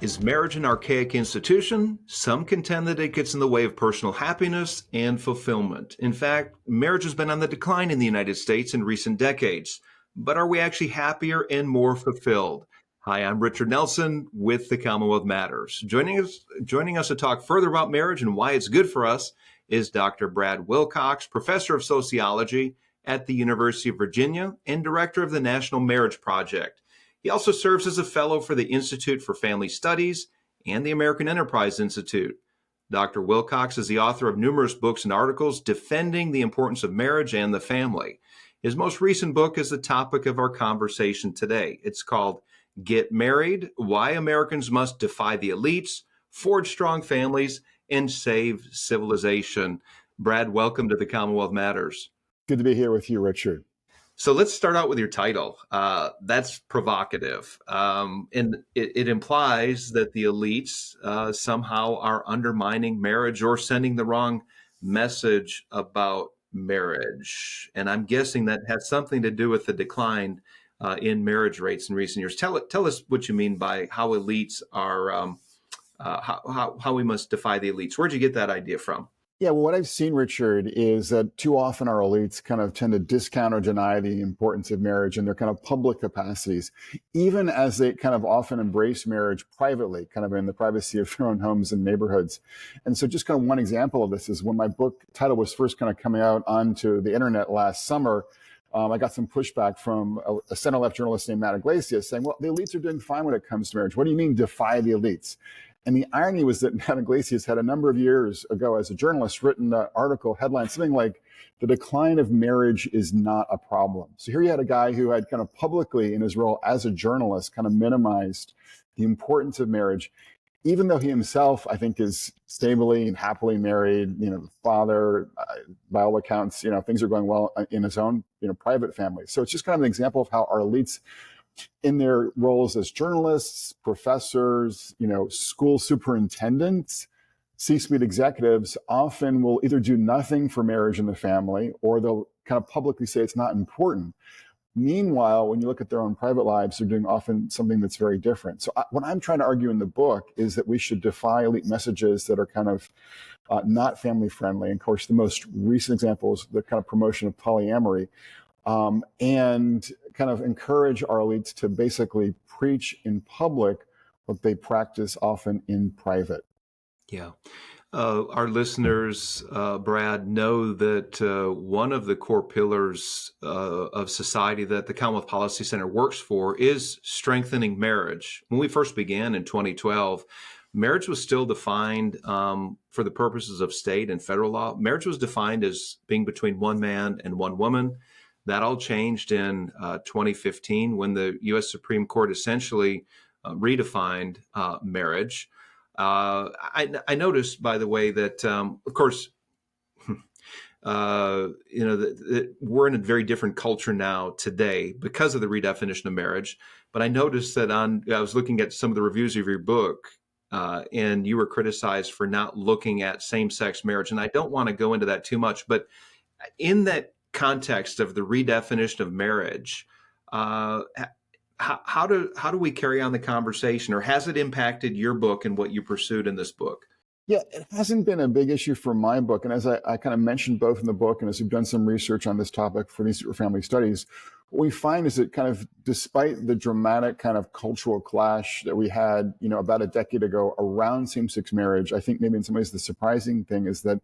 Is marriage an archaic institution? Some contend that it gets in the way of personal happiness and fulfillment. In fact, marriage has been on the decline in the United States in recent decades. But are we actually happier and more fulfilled? Hi, I'm Richard Nelson with The Commonwealth Matters. Joining us to talk further about marriage and why it's good for us is Dr. Brad Wilcox, professor of sociology at the University of Virginia and director of the National Marriage Project. He also serves as a fellow for the Institute for Family Studies and the American Enterprise Institute. Dr. Wilcox is the author of numerous books and articles defending the importance of marriage and the family. His most recent book is the topic of our conversation today. It's called Get Married: Why Americans Must Defy the Elites, Forge Strong Families, and Save Civilization. Brad, welcome to the Commonwealth Matters. Good to be here with you, Richard. So let's start out with your title. That's provocative. And it implies that the elites somehow are undermining marriage or sending the wrong message about marriage. And I'm guessing that has something to do with the decline in marriage rates in recent years. Tell us what you mean by how elites are, how we must defy the elites. Where'd you get that idea from? Yeah, well, what I've seen, Richard, is that too often our elites kind of tend to discount or deny the importance of marriage in their kind of public capacities, even as they kind of often embrace marriage privately, kind of in the privacy of their own homes and neighborhoods. And so just kind of one example of this is when my book title was first kind of coming out onto the internet last summer, I got some pushback from a center-left journalist named Matt Iglesias saying, well, the elites are doing fine when it comes to marriage. What do you mean defy the elites? And the irony was that Matt Iglesias had a number of years ago as a journalist written an article headline, something like, "The decline of marriage is not a problem." So here you had a guy who had kind of publicly in his role as a journalist kind of minimized the importance of marriage, even though he himself, I think, is stably and happily married, father, by all accounts, things are going well in his own, private family. So it's just kind of an example of how our elites in their roles as journalists, professors, school superintendents, C-suite executives often will either do nothing for marriage and the family, or they'll kind of publicly say it's not important. Meanwhile, when you look at their own private lives, they're doing often something that's very different. So what I'm trying to argue in the book is that we should defy elite messages that are kind of not family friendly. And of course, the most recent example is the kind of promotion of polyamory. And kind of encourage our elites to basically preach in public what they practice often in private. Yeah. Our listeners, Brad, know that one of the core pillars of society that the Commonwealth Policy Center works for is strengthening marriage. When we first began in 2012, marriage was still defined for the purposes of state and federal law. Marriage was defined as being between one man and one woman. That all changed in 2015 when the U.S. Supreme Court essentially redefined marriage. I noticed, by the way, that, of course, we're in a very different culture now today because of the redefinition of marriage. But I noticed that I was looking at some of the reviews of your book, and you were criticized for not looking at same-sex marriage. And I don't want to go into that too much, but in that context of the redefinition of marriage, how do we carry on the conversation, or has it impacted your book and what you pursued in this book? Yeah, it hasn't been a big issue for my book. And as I kind of mentioned both in the book and as we've done some research on this topic for the Institute for Family Studies, what we find is that kind of despite the dramatic kind of cultural clash that we had, about a decade ago around same-sex marriage, I think maybe in some ways the surprising thing is that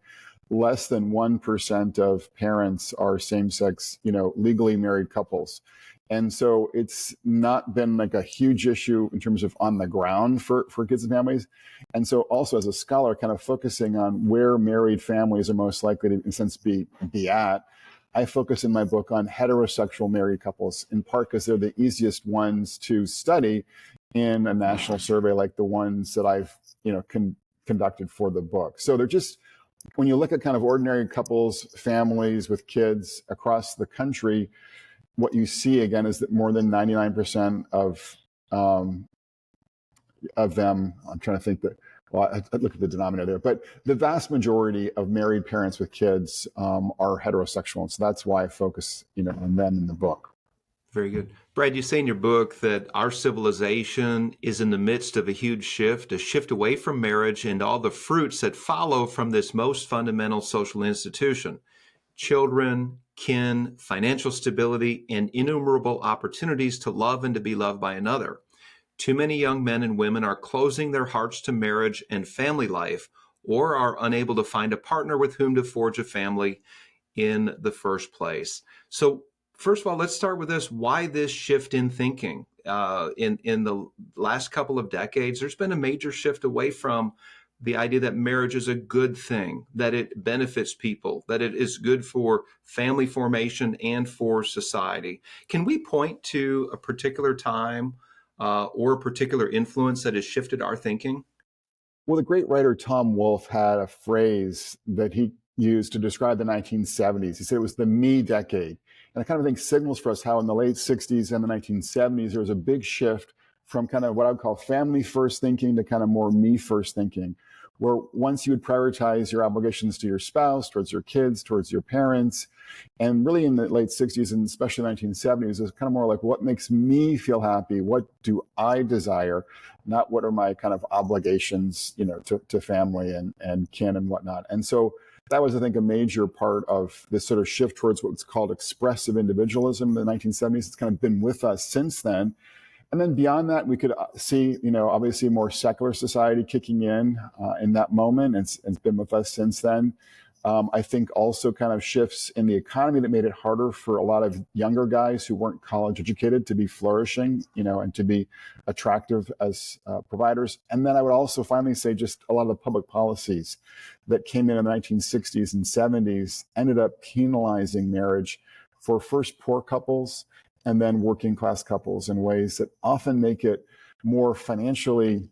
less than 1% of parents are same-sex, legally married couples. And so it's not been like a huge issue in terms of on the ground for kids and families. And so also as a scholar, kind of focusing on where married families are most likely to, in a sense, be at, I focus in my book on heterosexual married couples, in part because they're the easiest ones to study in a national survey like the ones that I've, conducted for the book. So they're just, when you look at kind of ordinary couples, families with kids across the country, what you see again is that more than 99% of them, I'm trying to think that, well, I look at the denominator there, but the vast majority of married parents with kids are heterosexual. And so that's why I focus, on them in the book. Very good. Brad, you say in your book that our civilization is in the midst of a shift away from marriage and all the fruits that follow from this most fundamental social institution: children, kin, financial stability, and innumerable opportunities to love and to be loved by another. Too many young men and women are closing their hearts to marriage and family life, or are unable to find a partner with whom to forge a family in the first place. So, first of all, let's start with this. Why this shift in thinking? In the last couple of decades, there's been a major shift away from the idea that marriage is a good thing, that it benefits people, that it is good for family formation and for society. Can we point to a particular time or a particular influence that has shifted our thinking? Well, the great writer Tom Wolfe had a phrase that he used to describe the 1970s. He said it was the me decade. And I kind of think signals for us how in the late 60s and the 1970s, there was a big shift from kind of what I would call family first thinking to kind of more me first thinking, where once you would prioritize your obligations to your spouse, towards your kids, towards your parents, and really in the late 60s and especially 1970s, it was kind of more like, what makes me feel happy? What do I desire? Not what are my kind of obligations, to family and kin and whatnot. And so that was, I think, a major part of this sort of shift towards what's called expressive individualism in the 1970s. It's kind of been with us since then. And then beyond that, we could see, obviously more secular society kicking in that moment. It's been with us since then. I think also kind of shifts in the economy that made it harder for a lot of younger guys who weren't college educated to be flourishing, and to be attractive as providers. And then I would also finally say just a lot of the public policies that came in the 1960s and 70s ended up penalizing marriage for first poor couples and then working class couples in ways that often make it more financially,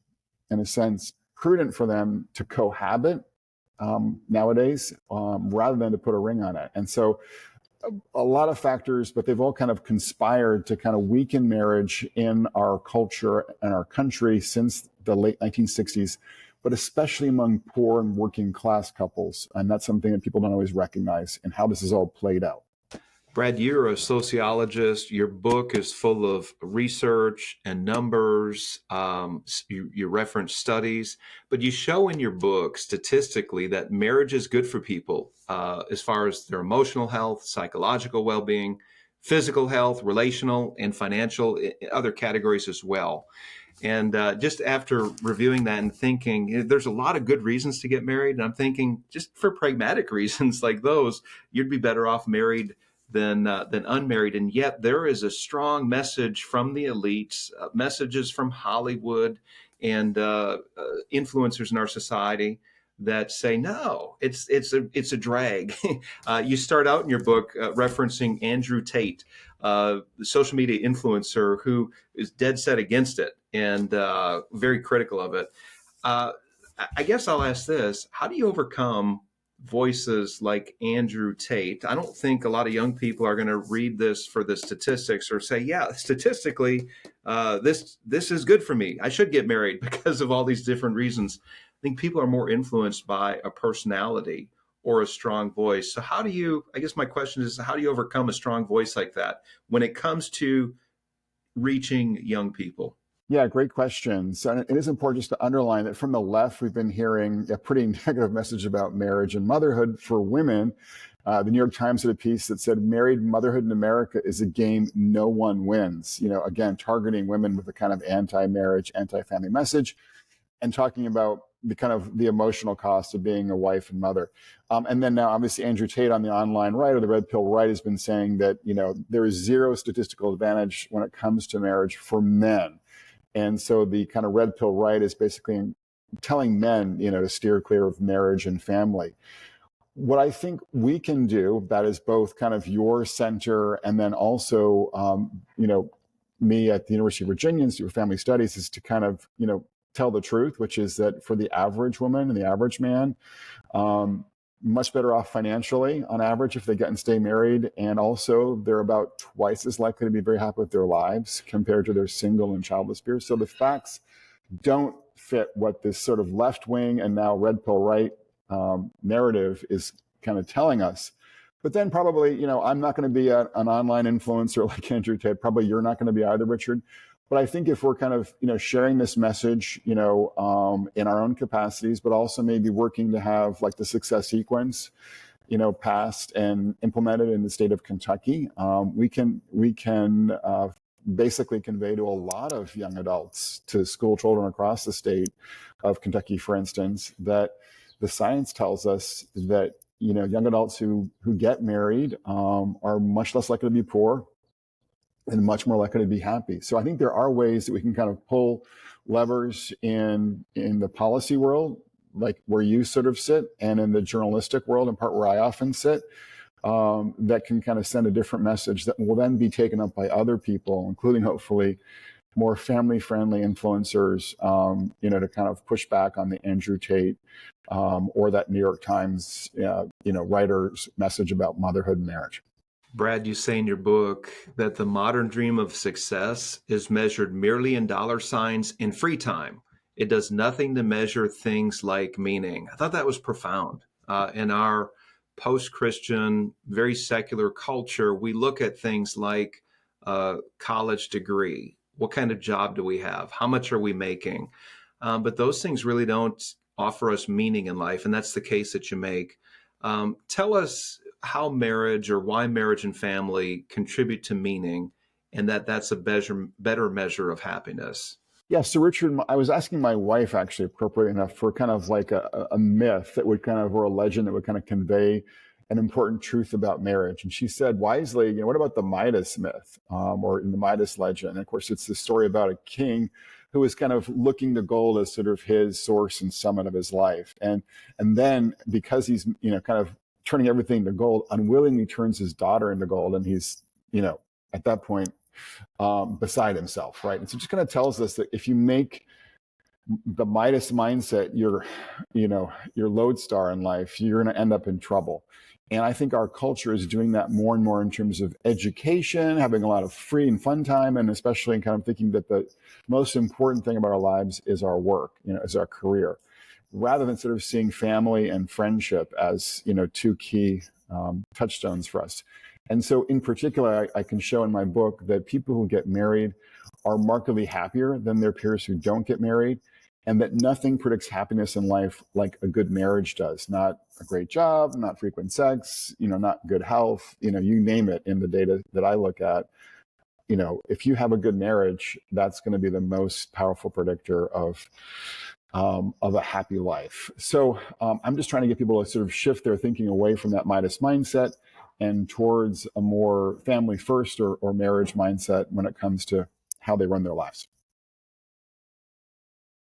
in a sense, prudent for them to cohabit nowadays, rather than to put a ring on it. And so a lot of factors, but they've all kind of conspired to kind of weaken marriage in our culture and our country since the late 1960s, but especially among poor and working class couples. And that's something that people don't always recognize in how this is all played out. Brad, you're a sociologist. Your book is full of research and numbers. You reference studies, but you show in your book statistically that marriage is good for people as far as their emotional health, psychological well-being, physical health, relational, and financial, other categories as well. And just after reviewing that and thinking, there's a lot of good reasons to get married. And I'm thinking, just for pragmatic reasons like those, you'd be better off married than unmarried. And yet there is a strong message from the elites, messages from Hollywood and influencers in our society that say, no, it's a drag. You start out in your book referencing Andrew Tate, the social media influencer who is dead set against it and very critical of it. I guess I'll ask this: how do you overcome voices like Andrew Tate? I don't think a lot of young people are going to read this for the statistics or say, yeah, statistically, this is good for me. I should get married because of all these different reasons. I think people are more influenced by a personality or a strong voice. So I guess my question is, how do you overcome a strong voice like that when it comes to reaching young people? Yeah, great question. So it is important just to underline that from the left, we've been hearing a pretty negative message about marriage and motherhood for women. The New York Times had a piece that said, married motherhood in America is a game no one wins. Again, targeting women with a kind of anti-marriage, anti-family message and talking about the emotional cost of being a wife and mother. And then now, obviously, Andrew Tate on the online right or the red pill right has been saying that, there is zero statistical advantage when it comes to marriage for men. And so the kind of red pill right is basically telling men, to steer clear of marriage and family. What I think we can do, that is both kind of your center and then also, me at the University of Virginia Institute of Family Studies, is to kind of, tell the truth, which is that for the average woman and the average man, much better off financially on average if they get and stay married. And also they're about twice as likely to be very happy with their lives compared to their single and childless peers. So the facts don't fit what this sort of left wing and now red pill right narrative is kind of telling us. But then probably, I'm not going to be an online influencer like Andrew Tate. Probably you're not going to be either, Richard. But I think if we're kind of, sharing this message, in our own capacities, but also maybe working to have like the success sequence, passed and implemented in the state of Kentucky, we can basically convey to a lot of young adults, to school children across the state of Kentucky, for instance, that the science tells us that young adults who get married are much less likely to be poor and much more likely to be happy. So I think there are ways that we can kind of pull levers in the policy world, like where you sort of sit, and in the journalistic world, in part where I often sit, that can kind of send a different message that will then be taken up by other people, including hopefully more family-friendly influencers, to kind of push back on the Andrew Tate or that New York Times, writer's message about motherhood and marriage. Brad, you say in your book that the modern dream of success is measured merely in dollar signs and free time. It does nothing to measure things like meaning. I thought that was profound. In our post-Christian, very secular culture, we look at things like college degree. What kind of job do we have? How much are we making? But those things really don't offer us meaning in life, and that's the case that you make. Tell us how marriage, or why marriage and family contribute to meaning, and that's a better measure of happiness. Yeah, so Richard, I was asking my wife, actually, appropriately enough, for kind of like a myth that would kind of, or a legend that would kind of convey an important truth about marriage. And she said wisely, what about the Midas myth, or in the Midas legend? And of course, it's the story about a king who was kind of looking to gold as sort of his source and summit of his life. And then because he's, kind of turning everything to gold, unwillingly turns his daughter into gold. And he's, at that point, beside himself, right? And so it just kind of tells us that if you make the Midas mindset your lodestar in life, you're going to end up in trouble. And I think our culture is doing that more and more in terms of education, having a lot of free and fun time, and especially in kind of thinking that the most important thing about our lives is our work, is our career, rather than sort of seeing family and friendship as, two key touchstones for us. And so in particular, I can show in my book that people who get married are markedly happier than their peers who don't get married, and that nothing predicts happiness in life like a good marriage does. Not a great job, not frequent sex, not good health, you name it in the data that I look at. If you have a good marriage, that's going to be the most powerful predictor of a happy life. So I'm just trying to get people to sort of shift their thinking away from that Midas mindset and towards a more family first or marriage mindset when it comes to how they run their lives.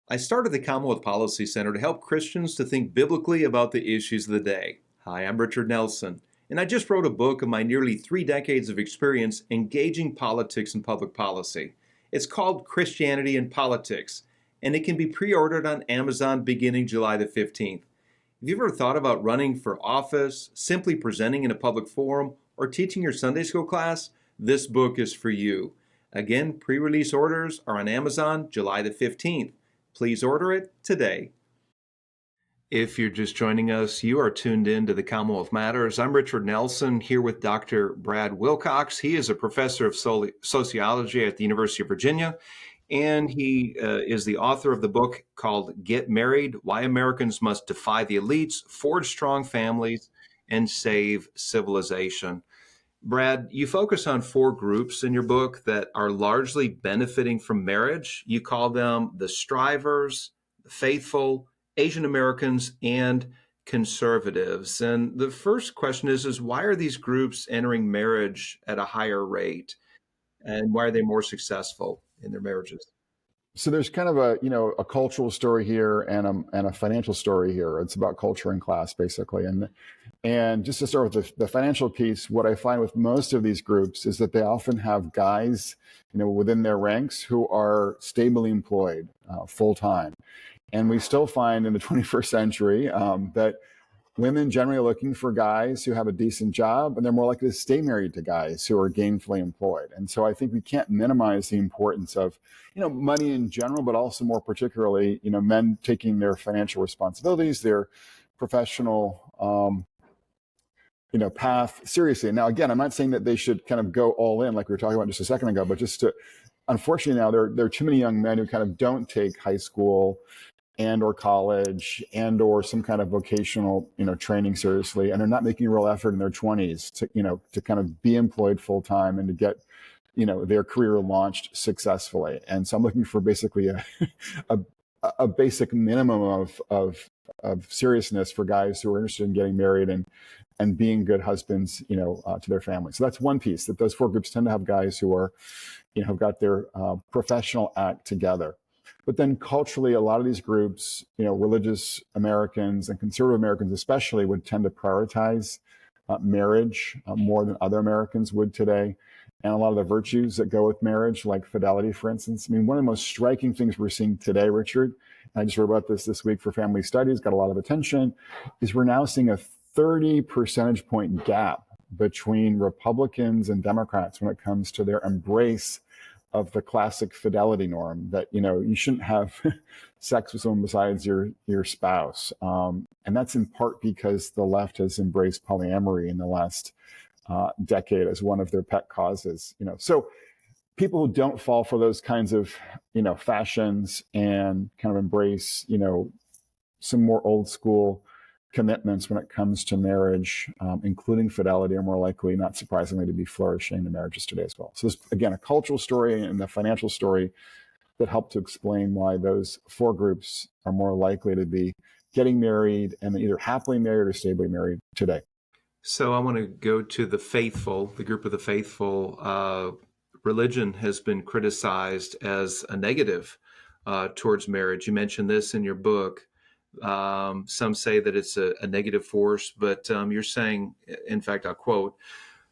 I started the Commonwealth Policy Center to help Christians to think biblically about the issues of the day. Hi, I'm Richard Nelson, and I just wrote a book of my nearly 3 decades of experience engaging politics and public policy. It's called Christianity and Politics, and it can be pre-ordered on Amazon beginning July the 15th. Have you ever thought about running for office, simply presenting in a public forum, or teaching your Sunday school class? This book is for you. Again, pre-release orders are on Amazon July the 15th. Please order it today. If you're just joining us, you are tuned in to the Commonwealth Matters. I'm Richard Nelson, here with Dr. Brad Wilcox. He is a professor of sociology at the University of Virginia, and he is the author of the book called Get Married: Why Americans Must Defy the Elites, Forge Strong Families, and Save Civilization. Brad, you focus on 4 groups in your book that are largely benefiting from marriage. You call them the strivers, the faithful, Asian Americans, and conservatives. And the first question is why are these groups entering marriage at a higher rate? And why are they more successful in their marriages? So there's kind of a cultural story here and a financial story here. It's about culture and class, basically. And just to start with the financial piece, what I find with most of these groups is that they often have guys, within their ranks who are stably employed full time. And we still find in the 21st century that women generally are looking for guys who have a decent job, and they're more likely to stay married to guys who are gainfully employed. And so I think we can't minimize the importance of, money in general, but also more particularly, men taking their financial responsibilities, their professional, path seriously. Now, again, I'm not saying that they should kind of go all in like we were talking about just a second ago, but just to, unfortunately now there are too many young men who kind of don't take high school and or college and or some kind of vocational, training seriously. And they're not making a real effort in their 20s to kind of be employed full time and to get, their career launched successfully. And so I'm looking for basically a basic minimum of seriousness for guys who are interested in getting married and being good husbands, to their families. So that's one piece, that those four groups tend to have guys who are, have got their professional act together. But then culturally, a lot of these groups, religious Americans and conservative Americans especially, would tend to prioritize marriage more than other Americans would today. And a lot of the virtues that go with marriage, like fidelity, for instance. I mean, one of the most striking things we're seeing today, Richard, and I just wrote about this week for Family Studies, got a lot of attention, is we're now seeing a 30 percentage point gap between Republicans and Democrats when it comes to their embrace of the classic fidelity norm that, you shouldn't have sex with someone besides your spouse. And that's in part because the left has embraced polyamory in the last decade as one of their pet causes. So people who don't fall for those kinds of, fashions and kind of embrace, some more old school commitments when it comes to marriage, including fidelity, are more likely, not surprisingly, to be flourishing in marriages today as well. So there's, again, a cultural story and a financial story that help to explain why those four groups are more likely to be getting married and either happily married or stably married today. So I want to go to the faithful, the group of the faithful. Religion has been criticized as a negative towards marriage. You mentioned this in your book. Some say that it's a negative force, but you're saying, in fact, I'll quote,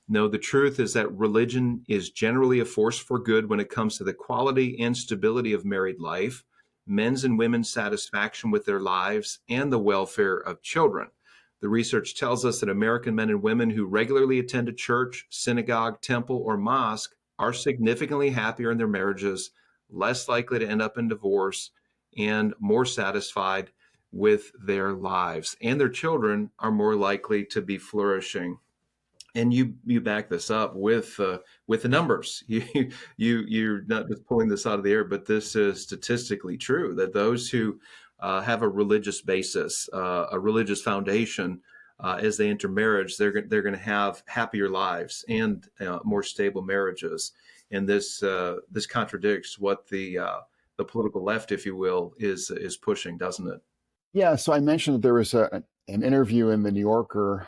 "No, the truth is that religion is generally a force for good when it comes to the quality and stability of married life, men's and women's satisfaction with their lives, and the welfare of children. The research tells us that American men and women who regularly attend a church, synagogue, temple, or mosque are significantly happier in their marriages, less likely to end up in divorce, and more satisfied with their lives, and their children are more likely to be flourishing." And you back this up with the numbers. You're not just pulling this out of the air, but this is statistically true, that those who have a religious basis, a religious foundation, as they enter marriage, they're going to have happier lives and more stable marriages. And this contradicts what the political left, if you will, is pushing, doesn't it? Yeah, so I mentioned that there was an interview in the New Yorker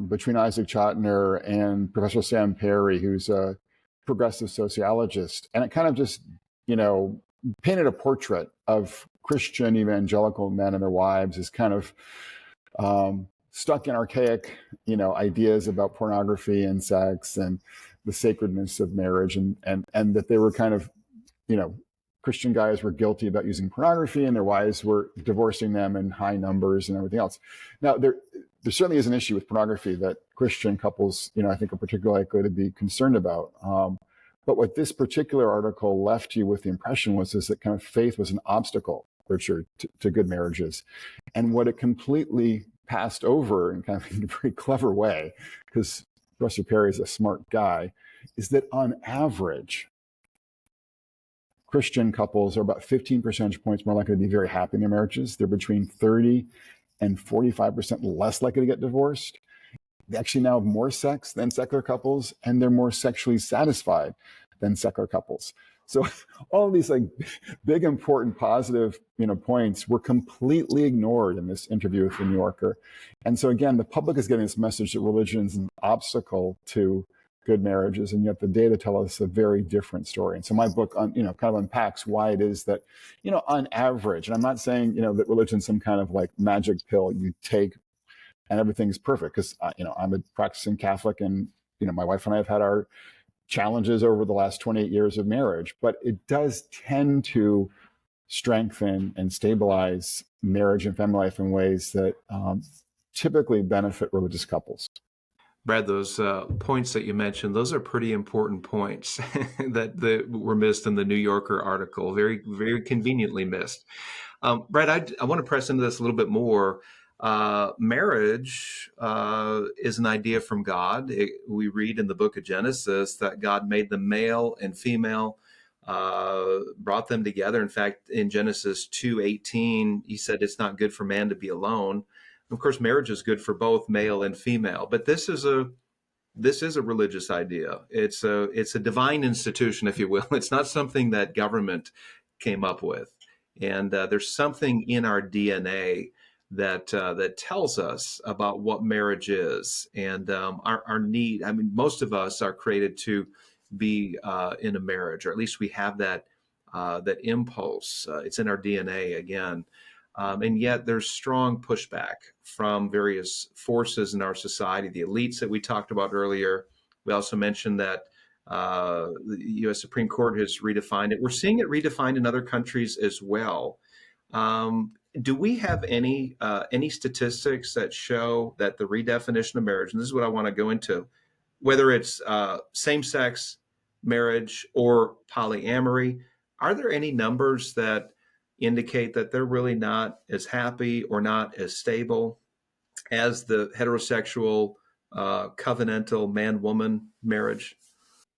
between Isaac Chotiner and Professor Sam Perry, who's a progressive sociologist. And it kind of just, painted a portrait of Christian evangelical men and their wives as kind of stuck in archaic, ideas about pornography and sex and the sacredness of marriage, and that they were kind of, Christian guys were guilty about using pornography and their wives were divorcing them in high numbers and everything else. Now, there certainly is an issue with pornography that Christian couples, I think are particularly likely to be concerned about. But what this particular article left you with the impression is that kind of faith was an obstacle, Richard, to good marriages. And what it completely passed over in kind of in a very clever way, because Professor Perry is a smart guy, is that on average, Christian couples are about 15 percentage points more likely to be very happy in their marriages. They're between 30 and 45% less likely to get divorced. They actually now have more sex than secular couples, and they're more sexually satisfied than secular couples. So all of these big, important, positive, points were completely ignored in this interview with the New Yorker. And so again, the public is getting this message that religion is an obstacle to good marriages, and yet the data tell us a very different story. And so my book kind of unpacks why it is that, on average, and I'm not saying, that religion's some kind of magic pill you take and everything's perfect, because, I'm a practicing Catholic, and, my wife and I have had our challenges over the last 28 years of marriage, but it does tend to strengthen and stabilize marriage and family life in ways that typically benefit religious couples. Brad, those points that you mentioned, those are pretty important points that were missed in the New Yorker article, very, very conveniently missed. Brad, I want to press into this a little bit more. Marriage is an idea from God. We read in the book of Genesis that God made them male and female, brought them together. In fact, in Genesis 2:18, he said it's not good for man to be alone. Of course, marriage is good for both male and female, but this is a religious idea. It's a divine institution, if you will. It's not something that government came up with, and there's something in our DNA that tells us about what marriage is, and our need. I mean, most of us are created to be in a marriage, or at least we have that impulse. It's in our DNA again. And yet there's strong pushback from various forces in our society, the elites that we talked about earlier. We also mentioned that the U.S. Supreme Court has redefined it. We're seeing it redefined in other countries as well. Do we have any statistics that show that the redefinition of marriage, and this is what I want to go into, whether it's same-sex marriage or polyamory, are there any numbers that indicate that they're really not as happy or not as stable as the heterosexual covenantal man-woman marriage?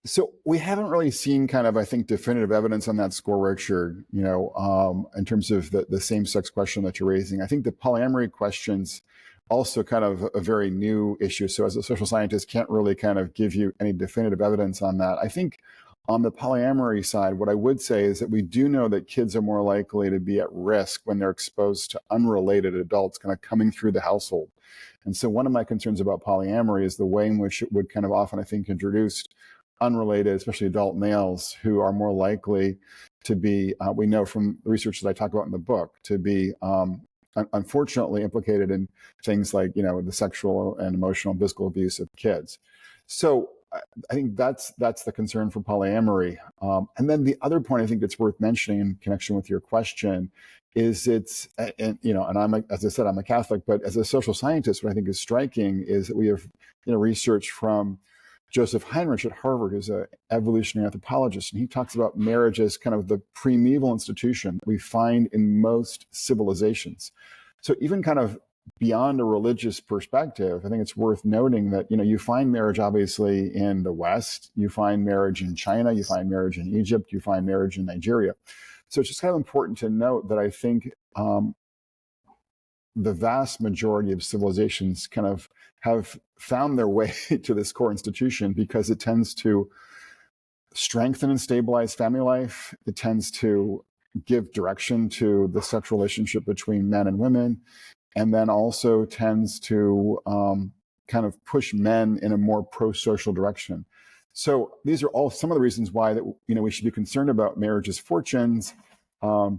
So we haven't really seen kind of, I think, definitive evidence on that score, Richard, in terms of the same-sex question that you're raising. I think the polyamory question's also kind of a very new issue. So as a social scientist, can't really kind of give you any definitive evidence on that. I think on the polyamory side, what I would say is that we do know that kids are more likely to be at risk when they're exposed to unrelated adults kind of coming through the household. And so one of my concerns about polyamory is the way in which it would kind of often, I think, introduce unrelated, especially adult males, who are more likely to be, we know from the research that I talk about in the book, to be unfortunately implicated in things like, the sexual and emotional and physical abuse of kids. So I think that's the concern for polyamory. And then the other point I think that's worth mentioning in connection with your question is and as I said, I'm a Catholic, but as a social scientist, what I think is striking is that we have, research from Joseph Heinrich at Harvard, who's an evolutionary anthropologist, and he talks about marriage as kind of the primeval institution we find in most civilizations. So even kind of beyond a religious perspective, I think it's worth noting that, you find marriage obviously in the West, you find marriage in China, you find marriage in Egypt, you find marriage in Nigeria. So it's just kind of important to note that I think the vast majority of civilizations kind of have found their way to this core institution because it tends to strengthen and stabilize family life. It tends to give direction to the sexual relationship between men and women, and then also tends to kind of push men in a more pro-social direction. So these are all some of the reasons why that we should be concerned about marriage's fortunes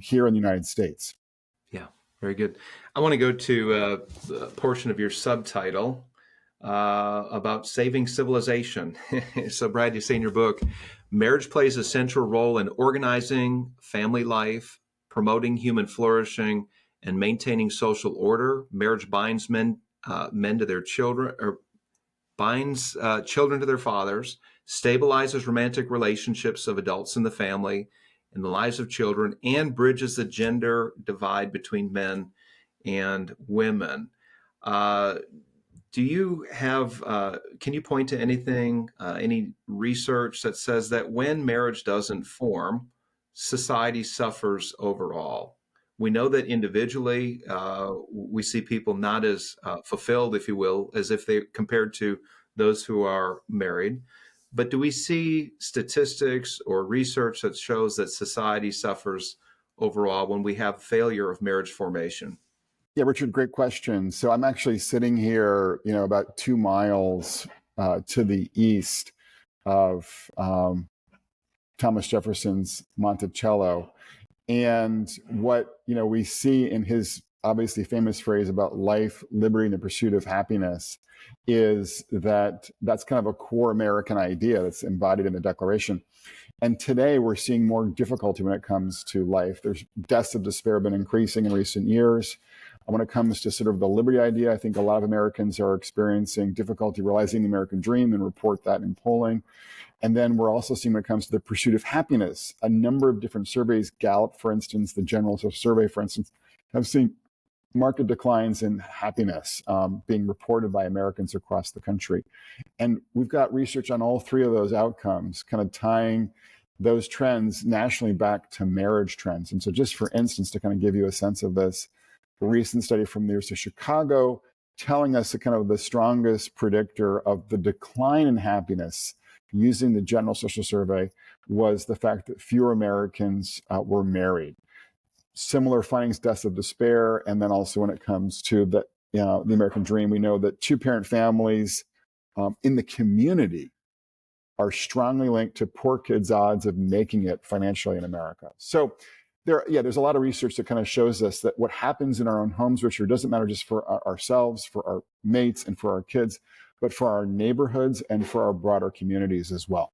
here in the United States. Yeah, very good. I want to go to a portion of your subtitle about saving civilization. So, Brad, you say in your book, marriage plays a central role in organizing family life, promoting human flourishing, and maintaining social order. Marriage binds men to their children, or binds children to their fathers, stabilizes romantic relationships of adults in the family and the lives of children, and bridges the gender divide between men and women. Do you have, can you point to anything, any research that says that when marriage doesn't form, society suffers overall? We know that individually, we see people not as fulfilled, if you will, as if they compared to those who are married. But do we see statistics or research that shows that society suffers overall when we have failure of marriage formation? Yeah, Richard, great question. So I'm actually sitting here, about 2 miles to the east of Thomas Jefferson's Monticello. And what, we see in his obviously famous phrase about life, liberty, and the pursuit of happiness is that's kind of a core American idea that's embodied in the Declaration. And today we're seeing more difficulty when it comes to life. There's deaths of despair have been increasing in recent years. When it comes to sort of the liberty idea, I think a lot of Americans are experiencing difficulty realizing the American dream and report that in polling. And then we're also seeing when it comes to the pursuit of happiness, a number of different surveys, Gallup, for instance, the General Social Survey, for instance, have seen marked declines in happiness being reported by Americans across the country. And we've got research on all three of those outcomes, kind of tying those trends nationally back to marriage trends. And so just for instance, to kind of give you a sense of this, a recent study from the University of Chicago telling us that kind of the strongest predictor of the decline in happiness using the General Social Survey was the fact that fewer Americans were married. Similar findings, deaths of despair, and then also when it comes to the American dream, we know that two-parent families in the community are strongly linked to poor kids' odds of making it financially in America. So there's a lot of research that kind of shows us that what happens in our own homes, Richard, doesn't matter just for ourselves, for our mates, and for our kids, but for our neighborhoods and for our broader communities as well.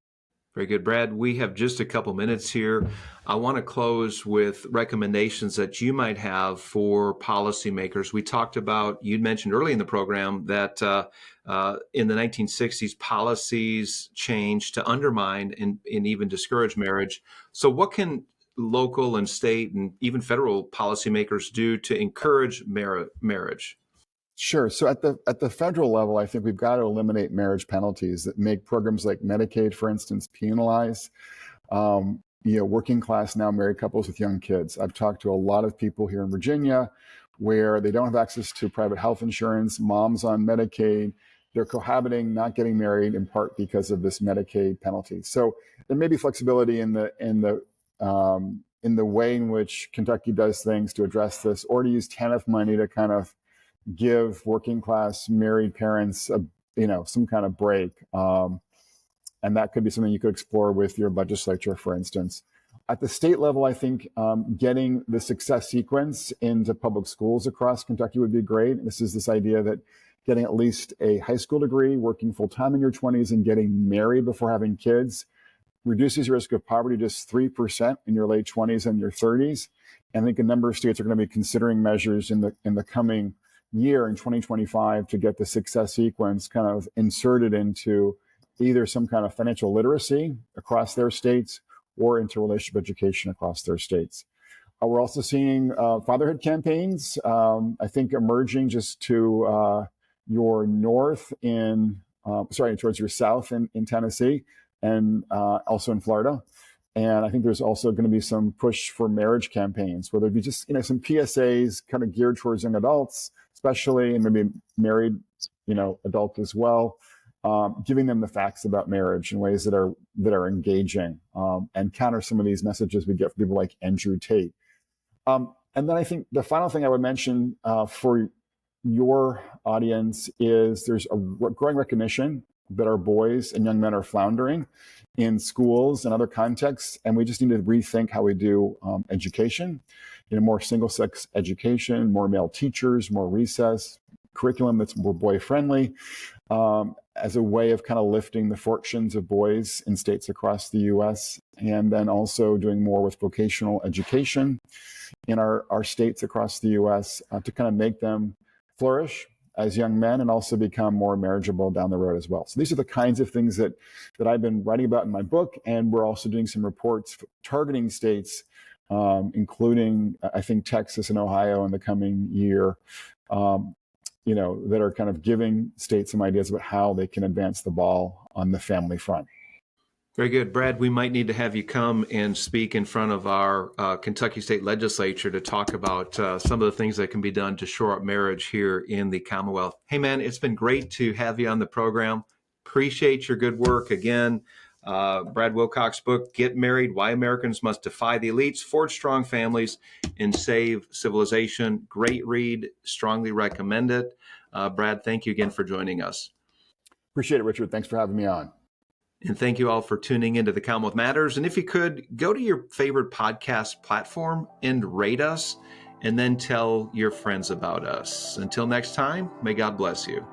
Very good, Brad. We have just a couple minutes here. I want to close with recommendations that you might have for policymakers. We talked about, you'd mentioned early in the program that in the 1960s, policies changed to undermine and even discourage marriage. So what can local and state and even federal policymakers do to encourage marriage? Sure. So at the federal level, I think we've got to eliminate marriage penalties that make programs like Medicaid, for instance, penalize working class now married couples with young kids. I've talked to a lot of people here in Virginia where they don't have access to private health insurance, moms on Medicaid, they're cohabiting, not getting married in part because of this Medicaid penalty. So there may be flexibility in the way in which Kentucky does things to address this, or to use TANF money to kind of give working class married parents some kind of break. And that could be something you could explore with your legislature, for instance. At the state level, I think getting the success sequence into public schools across Kentucky would be great. This is this idea that getting at least a high school degree, working full time in your 20s, and getting married before having kids reduces your risk of poverty just 3% in your late 20s and your 30s. And I think a number of states are going to be considering measures in the coming year in 2025 to get the success sequence kind of inserted into either some kind of financial literacy across their states or into relationship education across their states. We're also seeing fatherhood campaigns, I think, emerging just to your north towards your south in Tennessee and also in Florida. And I think there's also going to be some push for marriage campaigns where there'd be just, some PSAs kind of geared towards young adults, especially, and maybe married, adult as well, giving them the facts about marriage in ways that are engaging and counter some of these messages we get from people like Andrew Tate. And then I think the final thing I would mention for your audience is there's a growing recognition that our boys and young men are floundering in schools and other contexts, and we just need to rethink how we do education. More single-sex education, more male teachers, more recess, curriculum that's more boy-friendly, as a way of kind of lifting the fortunes of boys in states across the U.S., and then also doing more with vocational education in our states across the U.S. To kind of make them flourish as young men and also become more marriageable down the road as well. So these are the kinds of things that I've been writing about in my book, and we're also doing some reports targeting states, including, I think, Texas and Ohio in the coming year, that are kind of giving states some ideas about how they can advance the ball on the family front. Very good. Brad, we might need to have you come and speak in front of our Kentucky State Legislature to talk about some of the things that can be done to shore up marriage here in the Commonwealth. Hey, man, it's been great to have you on the program. Appreciate your good work. Again, Brad Wilcox's book, Get Married, Why Americans Must Defy the Elites, Forge Strong Families, and Save Civilization. Great read. Strongly recommend it. Brad, thank you again for joining us. Appreciate it, Richard. Thanks for having me on. And thank you all for tuning into the Commonwealth Matters. And if you could, go to your favorite podcast platform and rate us, and then tell your friends about us. Until next time, may God bless you.